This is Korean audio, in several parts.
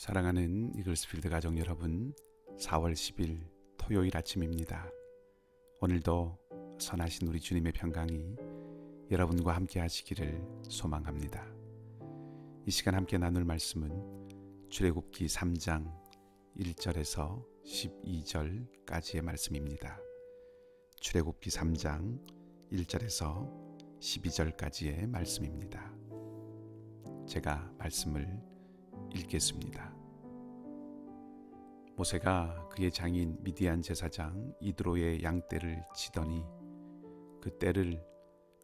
사랑하는 이글스필드 가족 여러분, 4월 10일 토요일 아침입니다. 오늘도 선하신 우리 주님의 평강이 여러분과 함께 하시기를 소망합니다. 이 시간 함께 나눌 말씀은 출애굽기 3장 1절에서 12절까지의 말씀입니다. 출애굽기 3장 1절에서 12절까지의 말씀입니다. 제가 말씀을 읽겠습니다. 모세가 그의 장인 미디안 제사장 이드로의 양떼를 치더니 그 떼를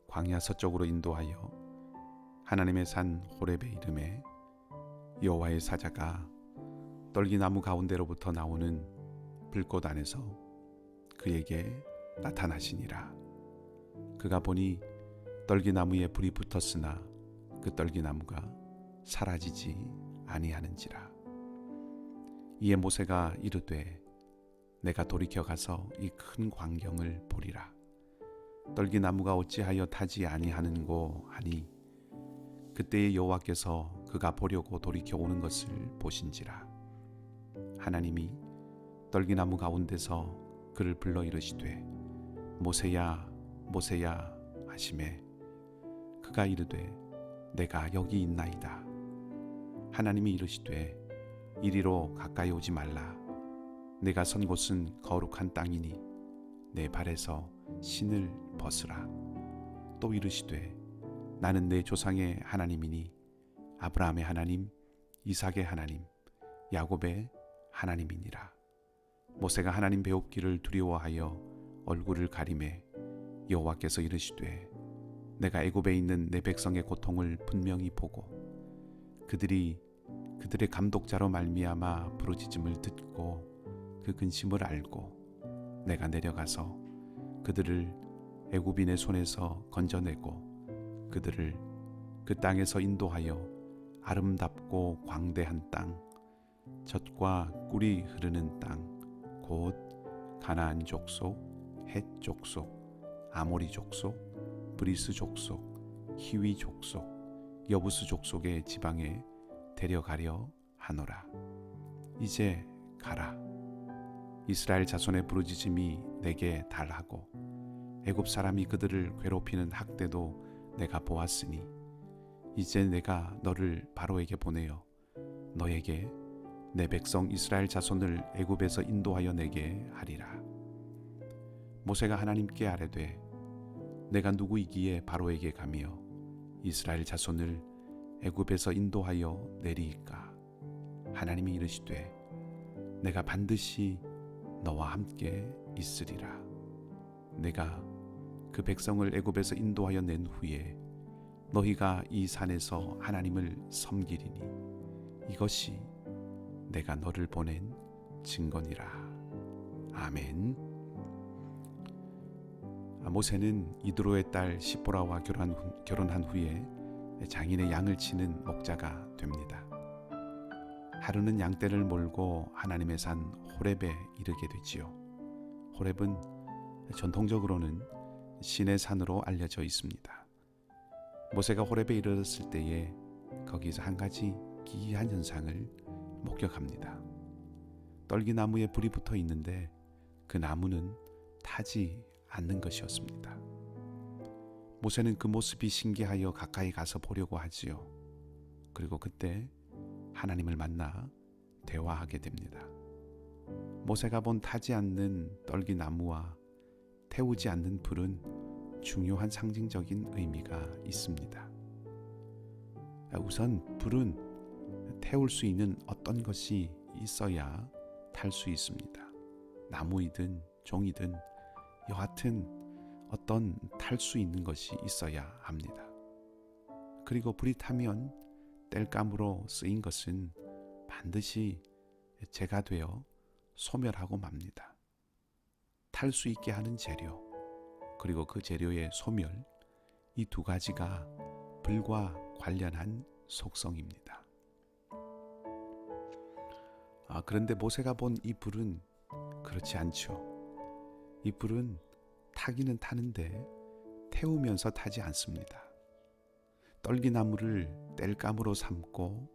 광야 서쪽으로 인도하여 하나님의 산 호렙의 이름에 여호와의 사자가 떨기나무 가운데로부터 나오는 불꽃 안에서 그에게 나타나시니라. 그가 보니 떨기나무에 불이 붙었으나 그 떨기나무가 사라지지 아니하는지라. 이에 모세가 이르되 내가 돌이켜 가서 이 큰 광경을 보리라. 떨기나무가 어찌하여 타지 아니하는고 하니 그때의 여호와께서 그가 보려고 돌이켜 오는 것을 보신지라. 하나님이 떨기나무 가운데서 그를 불러 이르시되 모세야 모세야 하시매 그가 이르되 내가 여기 있나이다. 하나님이 이르시되 이리로 가까이 오지 말라. 내가 선 곳은 거룩한 땅이니 내 발에서 신을 벗으라. 또 이르시되 나는 내 조상의 하나님이니 아브라함의 하나님, 이삭의 하나님, 야곱의 하나님이니라. 모세가 하나님 배웁기를 두려워하여 얼굴을 가리매 여호와께서 이르시되 내가 애굽에 있는 내 백성의 고통을 분명히 보고 그들의 감독자로 말미암아 부르짖음을 듣고 그 근심을 알고 내가 내려가서 그들을 애굽인의 손에서 건져내고 그들을 그 땅에서 인도하여 아름답고 광대한 땅, 젖과 꿀이 흐르는 땅, 곧 가나안 족속, 헷 족속, 아모리 족속, 브리스 족속, 히위 족속, 여부스 족속의 지방에 데려가려 하노라. 이제 가라. 이스라엘 자손의 부르짖음이 내게 달하고 애굽 사람이 그들을 괴롭히는 학대도 내가 보았으니 이제 내가 너를 바로에게 보내어 너에게 내 백성 이스라엘 자손을 애굽에서 인도하여 내게 하리라. 모세가 하나님께 아뢰되 내가 누구이기에 바로에게 가며 이스라엘 자손을 애굽에서 인도하여 내리이까. 하나님이 이르시되 내가 반드시 너와 함께 있으리라. 내가 그 백성을 애굽에서 인도하여 낸 후에 너희가 이 산에서 하나님을 섬기리니 이것이 내가 너를 보낸 증거니라. 아멘. 모세는 이드로의 딸 시보라와 결혼한 후에 장인의 양을 치는 목자가 됩니다. 하루는 양떼를 몰고 하나님의 산 호렙에 이르게 되지요. 호렙은 전통적으로는 신의 산으로 알려져 있습니다. 모세가 호렙에 이르렀을 때에 거기서 한 가지 기이한 현상을 목격합니다. 떨기나무에 불이 붙어 있는데 그 나무는 타지 않는 것이었습니다. 모세는 그 모습이 신기하여 가까이 가서 보려고 하지요. 그리고 그때 하나님을 만나 대화하게 됩니다. 모세가 본 타지 않는 떨기나무와 태우지 않는 불은 중요한 상징적인 의미가 있습니다. 우선 불은 태울 수 있는 어떤 것이 있어야 탈 수 있습니다. 나무이든 종이든 여하튼 어떤 탈 수 있는 것이 있어야 합니다. 그리고 불이 타면 땔감으로 쓰인 것은 반드시 재가 되어 소멸하고 맙니다. 탈 수 있게 하는 재료, 그리고 그 재료의 소멸, 이 두 가지가 불과 관련한 속성입니다. 그런데 모세가 본 이 불은 그렇지 않죠. 이 불은 타기는 타는데 태우면서 타지 않습니다. 떨기나무를 땔감으로 삼고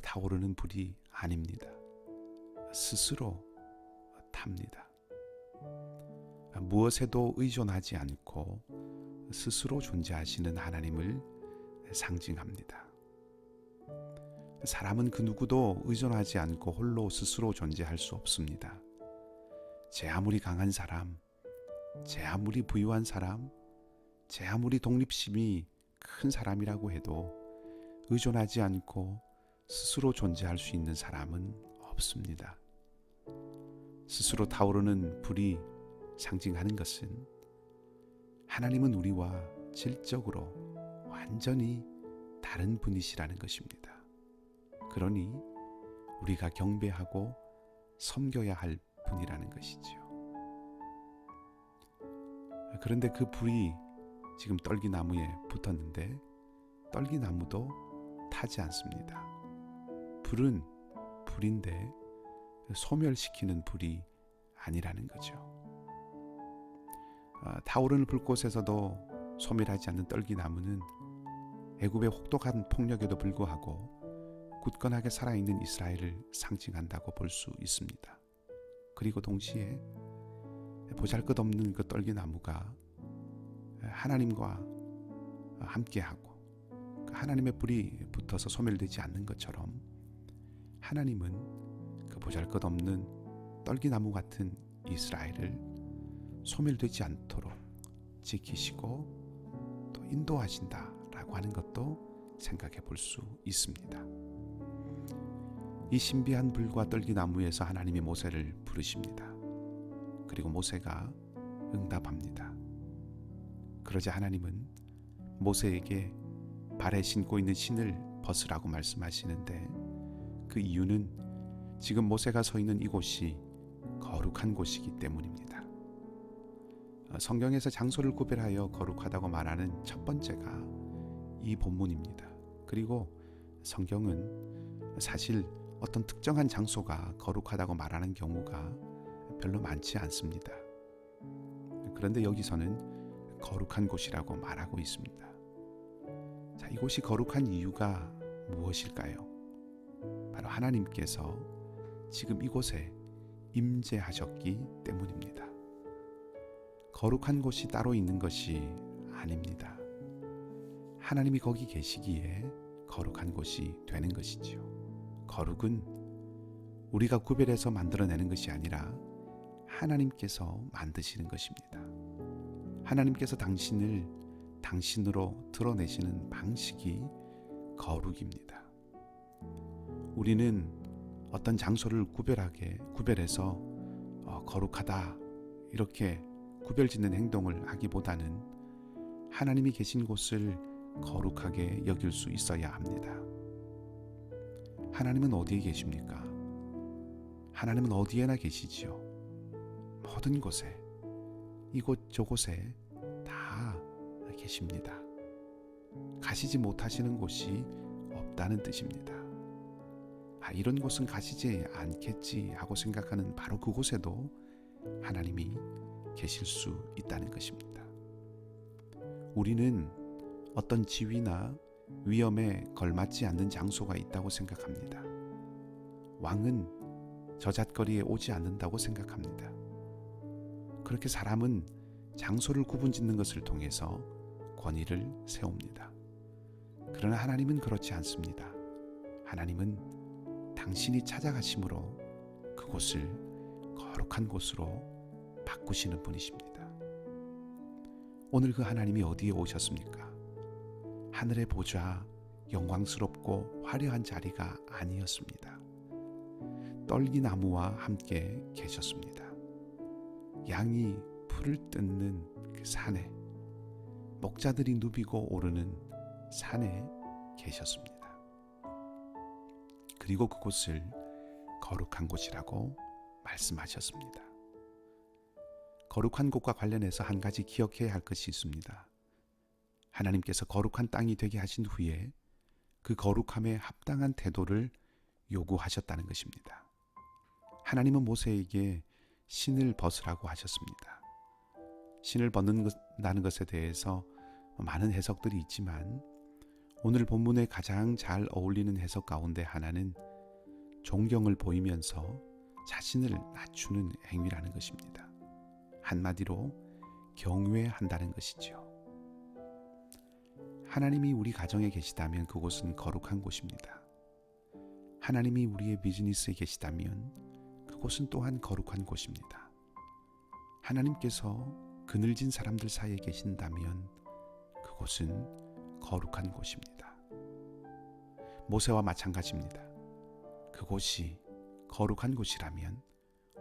타오르는 불이 아닙니다. 스스로 탑니다. 무엇에도 의존하지 않고 스스로 존재하시는 하나님을 상징합니다. 사람은 그 누구도 의존하지 않고 홀로 스스로 존재할 수 없습니다. 제 아무리 강한 사람, 제 아무리 부유한 사람, 제 아무리 독립심이 큰 사람이라고 해도 의존하지 않고 스스로 존재할 수 있는 사람은 없습니다. 스스로 타오르는 불이 상징하는 것은 하나님은 우리와 질적으로 완전히 다른 분이시라는 것입니다. 그러니 우리가 경배하고 섬겨야 할 분이라는 것이지요. 그런데 그 불이 지금 떨기나무에 붙었는데 떨기나무도 타지 않습니다. 불은 불인데 소멸시키는 불이 아니라는 거죠. 타오르는 불꽃에서도 소멸하지 않는 떨기나무는 애굽의 혹독한 폭력에도 불구하고 굳건하게 살아있는 이스라엘을 상징한다고 볼 수 있습니다. 그리고 동시에 보잘것없는 그 떨기나무가 하나님과 함께하고 그 하나님의 불이 붙어서 소멸되지 않는 것처럼 하나님은 그 보잘것없는 떨기나무 같은 이스라엘을 소멸되지 않도록 지키시고 또 인도하신다라고 하는 것도 생각해 볼 수 있습니다. 이 신비한 불과 떨기나무에서 하나님이 모세를 부르십니다. 그리고 모세가 응답합니다. 그러자 하나님은 모세에게 발에 신고 있는 신을 벗으라고 말씀하시는데 그 이유는 지금 모세가 서 있는 이곳이 거룩한 곳이기 때문입니다. 성경에서 장소를 구별하여 거룩하다고 말하는 첫 번째가 이 본문입니다. 그리고 성경은 사실 어떤 특정한 장소가 거룩하다고 말하는 경우가 별로 많지 않습니다. 그런데 여기서는 거룩한 곳이라고 말하고 있습니다. 자, 이곳이 거룩한 이유가 무엇일까요? 바로 하나님께서 지금 이곳에 임재하셨기 때문입니다. 거룩한 곳이 따로 있는 것이 아닙니다. 하나님이 거기 계시기에 거룩한 곳이 되는 것이지요. 거룩은 우리가 구별해서 만들어내는 것이 아니라 하나님께서 만드시는 것입니다. 하나님께서 당신을 당신으로 드러내시는 방식이 거룩입니다. 우리는 어떤 장소를 구별해서 거룩하다 이렇게 구별짓는 행동을 하기보다는 하나님이 계신 곳을 거룩하게 여길 수 있어야 합니다. 하나님은 어디에 계십니까? 하나님은 어디에나 계시지요. 모든 곳에, 이곳 저곳에 다 계십니다. 가시지 못하시는 곳이 없다는 뜻입니다. 이런 곳은 가시지 않겠지 하고 생각하는 바로 그곳에도 하나님이 계실 수 있다는 것입니다. 우리는 어떤 지위나 위험에 걸맞지 않는 장소가 있다고 생각합니다. 왕은 저잣거리에 오지 않는다고 생각합니다. 그렇게 사람은 장소를 구분짓는 것을 통해서 권위를 세웁니다. 그러나 하나님은 그렇지 않습니다. 하나님은 당신이 찾아가심으로 그곳을 거룩한 곳으로 바꾸시는 분이십니다. 오늘 그 하나님이 어디에 오셨습니까? 하늘의 보좌, 영광스럽고 화려한 자리가 아니었습니다. 떨기나무와 함께 계셨습니다. 양이 풀을 뜯는 그 산에, 목자들이 누비고 오르는 산에 계셨습니다. 그리고 그곳을 거룩한 곳이라고 말씀하셨습니다. 거룩한 곳과 관련해서 한 가지 기억해야 할 것이 있습니다. 하나님께서 거룩한 땅이 되게 하신 후에 그 거룩함에 합당한 태도를 요구하셨다는 것입니다. 하나님은 모세에게 신을 벗으라고 하셨습니다. 신을 벗는다는 것에 대해서 많은 해석들이 있지만 오늘 본문에 가장 잘 어울리는 해석 가운데 하나는 존경을 보이면서 자신을 낮추는 행위라는 것입니다. 한마디로 경외한다는 것이지요. 하나님이 우리 가정에 계시다면 그곳은 거룩한 곳입니다. 하나님이 우리의 비즈니스에 계시다면 그곳은 또한 거룩한 곳입니다. 하나님께서 그늘진 사람들 사이에 계신다면 그곳은 거룩한 곳입니다. 모세와 마찬가지입니다. 그곳이 거룩한 곳이라면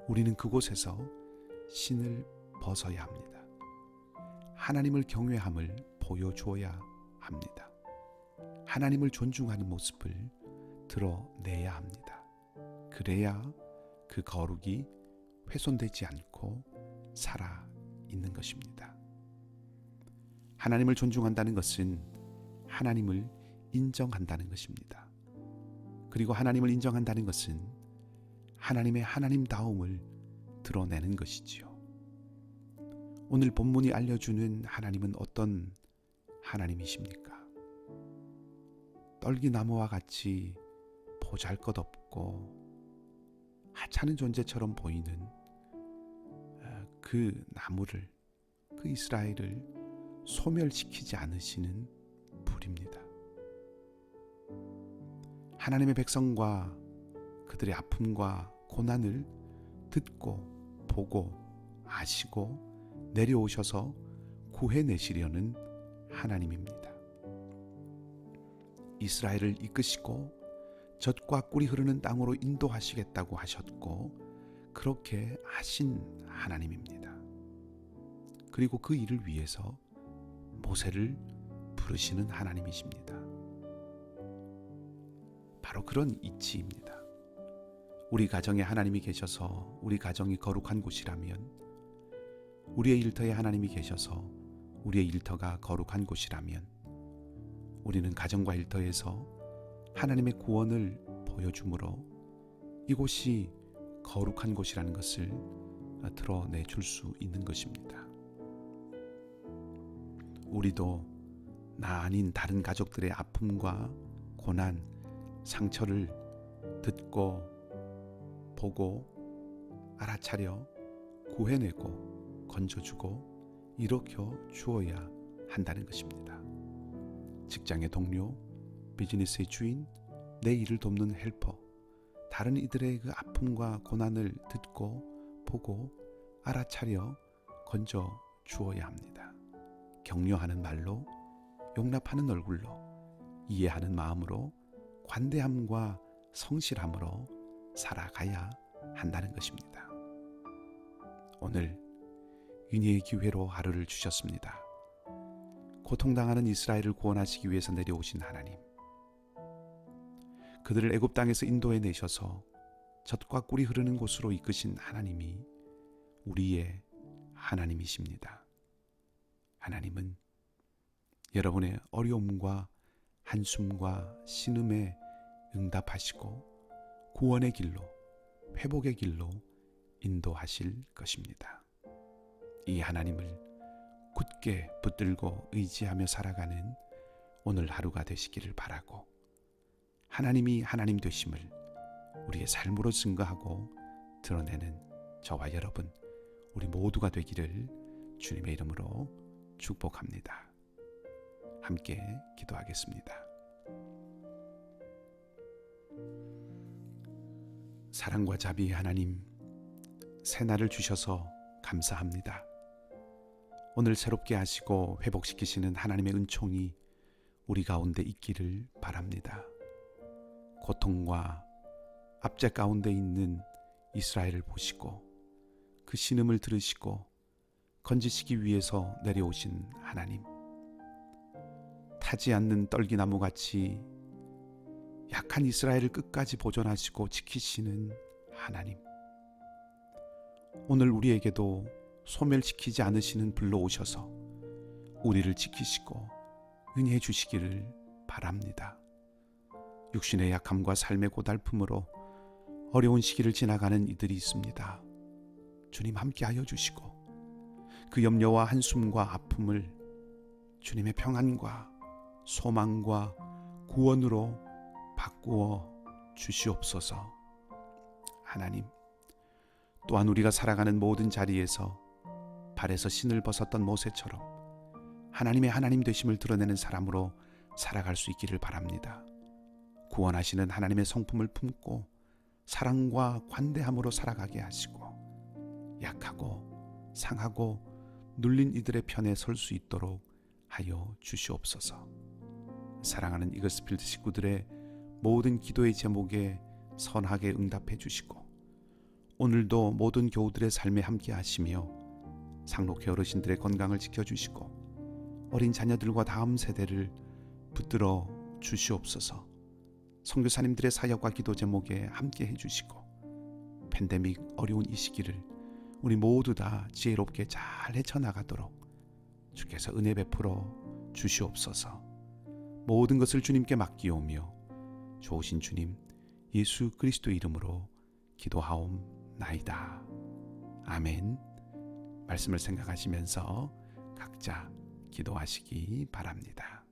우리는 그곳에서 신을 벗어야 합니다. 하나님을 경외함을 보여주어야 합니다. 하나님을 존중하는 모습을 드러내야 합니다. 그래야 그 거룩이 훼손되지 않고 살아 있는 것입니다. 하나님을 존중한다는 것은 하나님을 인정한다는 것입니다. 그리고 하나님을 인정한다는 것은 하나님의 하나님다움을 드러내는 것이지요. 오늘 본문이 알려주는 하나님은 어떤 하나님이십니까? 떨기나무와 같이 보잘것없고 하찮은 존재처럼 보이는 그 나무를, 그 이스라엘을 소멸시키지 않으시는 불입니다. 하나님의 백성과 그들의 아픔과 고난을 듣고 보고 아시고 내려오셔서 구해내시려는 하나님입니다. 이스라엘을 이끄시고 젖과 꿀이 흐르는 땅으로 인도하시겠다고 하셨고 그렇게 하신 하나님입니다. 그리고 그 일을 위해서 모세를 부르시는 하나님이십니다. 바로 그런 이치입니다. 우리 가정에 하나님이 계셔서 우리 가정이 거룩한 곳이라면, 우리의 일터에 하나님이 계셔서 우리의 일터가 거룩한 곳이라면, 우리는 가정과 일터에서 하나님의 구원을 보여주므로 이곳이 거룩한 곳이라는 것을 드러내줄 수 있는 것입니다. 우리도 나 아닌 다른 가족들의 아픔과 고난, 상처를 듣고 보고 알아차려 구해내고 건져주고 일으켜 주어야 한다는 것입니다. 직장의 동료, 비즈니스의 주인, 내 일을 돕는 헬퍼, 다른 이들의 그 아픔과 고난을 듣고 보고 알아차려 건져 주어야 합니다. 격려하는 말로, 용납하는 얼굴로, 이해하는 마음으로, 관대함과 성실함으로 살아가야 한다는 것입니다. 오늘 은혜의 기회로 하루를 주셨습니다. 고통당하는 이스라엘을 구원하시기 위해서 내려오신 하나님, 그들을 애굽 땅에서 인도해 내셔서 젖과 꿀이 흐르는 곳으로 이끄신 하나님이 우리의 하나님이십니다. 하나님은 여러분의 어려움과 한숨과 신음에 응답하시고 구원의 길로, 회복의 길로 인도하실 것입니다. 이 하나님을 굳게 붙들고 의지하며 살아가는 오늘 하루가 되시기를 바라고, 하나님이 하나님 되심을 우리의 삶으로 증거하고 드러내는 저와 여러분, 우리 모두가 되기를 주님의 이름으로 축복합니다. 함께 기도하겠습니다. 사랑과 자비의 하나님, 새날을 주셔서 감사합니다. 오늘 새롭게 하시고 회복시키시는 하나님의 은총이 우리 가운데 있기를 바랍니다. 고통과 압제 가운데 있는 이스라엘을 보시고 그 신음을 들으시고 건지시기 위해서 내려오신 하나님, 타지 않는 떨기나무같이 약한 이스라엘을 끝까지 보존하시고 지키시는 하나님, 오늘 우리에게도 소멸시키지 않으시는 불로 오셔서 우리를 지키시고 은혜해 주시기를 바랍니다. 육신의 약함과 삶의 고달픔으로 어려운 시기를 지나가는 이들이 있습니다. 주님 함께하여 주시고 그 염려와 한숨과 아픔을 주님의 평안과 소망과 구원으로 바꾸어 주시옵소서. 하나님, 또한 우리가 살아가는 모든 자리에서 발에서 신을 벗었던 모세처럼 하나님의 하나님 되심을 드러내는 사람으로 살아갈 수 있기를 바랍니다. 구원하시는 하나님의 성품을 품고 사랑과 관대함으로 살아가게 하시고 약하고 상하고 눌린 이들의 편에 설 수 있도록 하여 주시옵소서. 사랑하는 이글스필드 식구들의 모든 기도의 제목에 선하게 응답해 주시고 오늘도 모든 교우들의 삶에 함께 하시며 상록회 어르신들의 건강을 지켜주시고 어린 자녀들과 다음 세대를 붙들어 주시옵소서. 선교사님들의 사역과 기도 제목에 함께 해주시고 팬데믹 어려운 이 시기를 우리 모두 다 지혜롭게 잘 헤쳐나가도록 주께서 은혜 베풀어 주시옵소서. 모든 것을 주님께 맡기오며 좋으신 주님 예수 그리스도 이름으로 기도하옵나이다. 아멘. 말씀을 생각하시면서 각자 기도하시기 바랍니다.